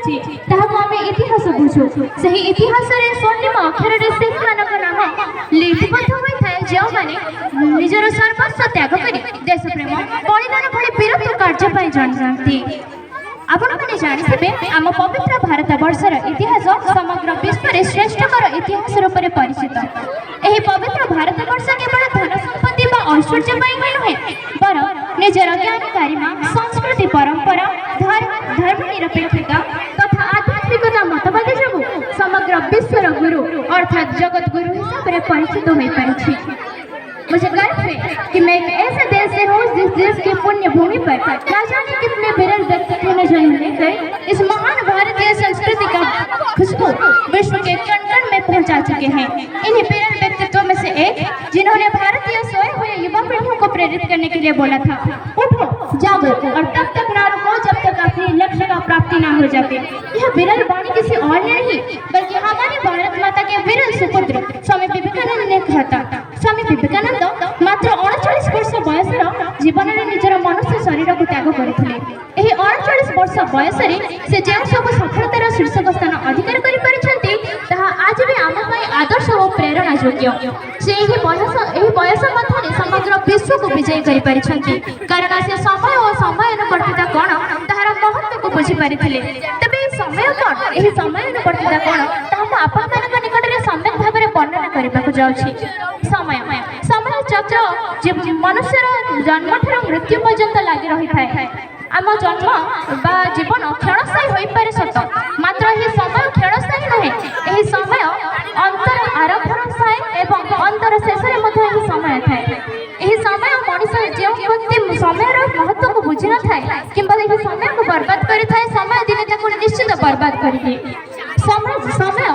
ରହିଛି ତାହାକୁ ଆମେ ଇତିହାସ ବୁଝୁ। ସେହି ଇତିହାସରେ ସ୍ୱର୍ଣ୍ଣିମ ଅକ୍ଷରରେ ସେମାନଙ୍କ ନାମ ଲିପିବଦ୍ଧ ହୋଇଥାଏ ଯେଉଁମାନେ ନିଜର ସର୍ବସ୍ୱ ତ୍ୟାଗ କରି ଦେଶପ୍ରେମ ବଳିଦାନ ଭଳି ବୀରତ୍ୱ କାର୍ଯ୍ୟ ପାଇଁ ଜାଣିଥାନ୍ତି। ଆପଣମାନେ ଜାଣିଥିବେ ଆମ ପବିତ୍ର ଭାରତ ବର୍ଷର ଇତିହାସ ସମଗ୍ର ବିଶ୍ୱରେ ଶ୍ରେଷ୍ଠକର ଇତିହାସ ରୂପରେ ପରିଚିତ। ଏହି ପବିତ୍ର ଭାରତ ବର୍ଷ କେବଳ ଧନ ସମ୍ପତ୍ତି ବା ଐଶ୍ୱର୍ଯ୍ୟ ପାଇଁ ହିଁ ନୁହେଁ, ବରଂ ନିଜର ଜ୍ଞାନ ଗାରିମା, ସଂସ୍କୃତି, ପରମ୍ପରା, ଧର୍ମ ନିରପେକ୍ଷତା ତଥା ଆଧ୍ୟାତ୍ମିକତା ମତବାଦ ଯୋଗୁଁ ସମଗ୍ର ବିଶ୍ୱର ଗୁରୁ ଅର୍ଥାତ୍ ଜଗତ गुरु हिसाब से परिचित हो पारिछि। मुझे गर्व है कि मैं एक ऐसे देश से हूँ जिस देश की पुण्य भूमि पर न जाने कितने विरल व्यक्तित्व ने जन्म लेकर इस महान भारतीय संस्कृति का खुशबू विश्व के कण कण में पहुँचा चुके हैं। इन्हीं विरल व्यक्तित्वों में से एक जिन्होंने भारतीय सोए हुए युवा पीढ़ियों को प्रेरित करने के लिए बोला था, उठो जागो और तब तक ना रुको जब तक अपने लक्ष्य का प्राप्ति ना हो जाते। यह विरल वाणी किसी और ने नहीं बल्कि हमारी भारत माता के विरल सुपुत्र स्वामी विवेकानंद ने कहा था। स्वामी विवेकानंद मात्र 39 वर्ष बयसर जीवन में निजर मनुष्य शरीर को त्याग करथिले। एही 39 वर्ष बयसरे से जे सब सफलतार शीर्षक स्थान अधिकार करि परिछंती ताहा आज भी आम पई आदर्श और प्रेरणा योग्य। से एही बयस मध्यरे समग्र विश्व को विजय करि परिछंती कारण से समय और समयानुवर्तिता कोन ताहार महत्व को बुझी परिथिले। तबे समय कोन एही समयानुवर्तिता कोन ताहा आपन मानक निकट रे सम्यक भाव रे वर्णना करबाकू जाउछि। समय चक्र जे मनुष्यर जन्म ठार मृत्यु पर्यंत लगी रही थाए। आम जन्म बा जीवन क्षणस्थायी हो पारे सत, मात्र यह समय क्षणस्थायी नुहे। यह समय अंतर आरंभ थाए एवं अंतर शेष में समय थाए। यह समय मनुष्य जो व्यक्ति समय महत्व को बुझी न था कि समय को बर्बाद करे समय दिने निश्चित बर्बाद करें। समय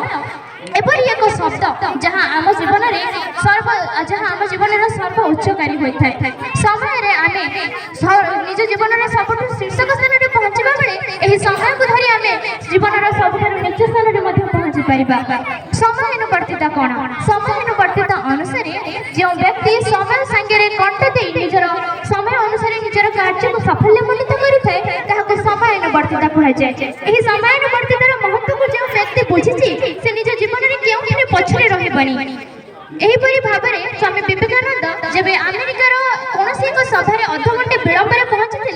एपरी एक शब्द जहाँ आम जीवन में सर्व उच्चकारी होता है। समय आम निज जीवन में सब शीर्षक स्थान में पहुँचा बेले यही समय को धरी आम जीवन सबुठ निच स्थान में पहुँची पार। समयानुवर्तिता कौन? समयानुवर्तिता अनुसार जो व्यक्ति समय सांगे कंटा दे निजर समय अनुसार निजर कार्य को साफल्यमंडित करें समयानुवर्तिता कहुए। यही समयानुवर्तितार महत्व को जो व्यक्ति बुझी से निज जीवन में क्यों पछरे रही। एहीपरी भाव में स्वामी विवेकानंद जब अमेरिकार कौन एक सभा अधघंटे विलंब पहुंची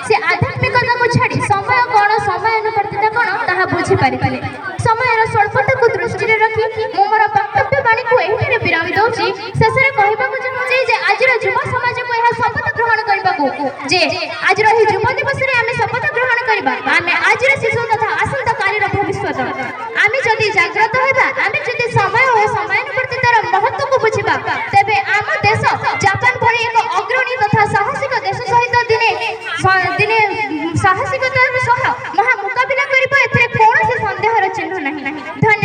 से आध्यात्मिकता को छाड़ी समय कौन समयानुवर्तिता कौन ताहा बुझी पारिथिले। समयर स्वल्पता को दृष्टि रखी मु मोर वक्तव्य वाणी को एही विराम दउची। शेष में कहबाकू चाहूँ जे आज युवा समाज को यह शपथ ग्रहण करबाकू जे आज युव दिवस रे आमे शपथ ग्रहण करबा आमे आज शिशु तथा आसंता कालीर भविष्यत आमे जदि जागृत होबा आमे जदि समय और समयानुवर्तितार महत्व को बुझिबा तेबे आम देश जापान भली एक अग्रणी तथा साहसिक देश सहित दिने साहसिकतार सह महा मुकाबिला करिबा एथरे कोनोसी संदेहर चिन्ह नहीं।